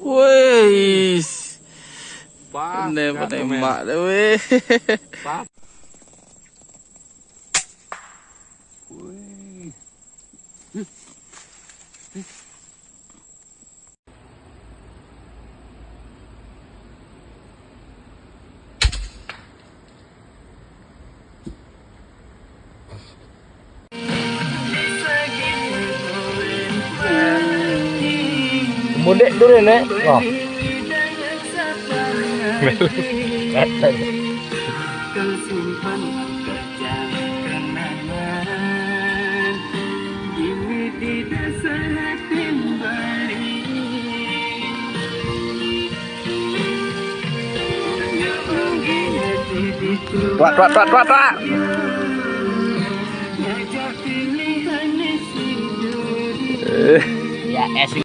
Wih, Pas, penembak deh, wih. pas. Wih. Mundek dulu nih. Oh. Tuak. Ya, es.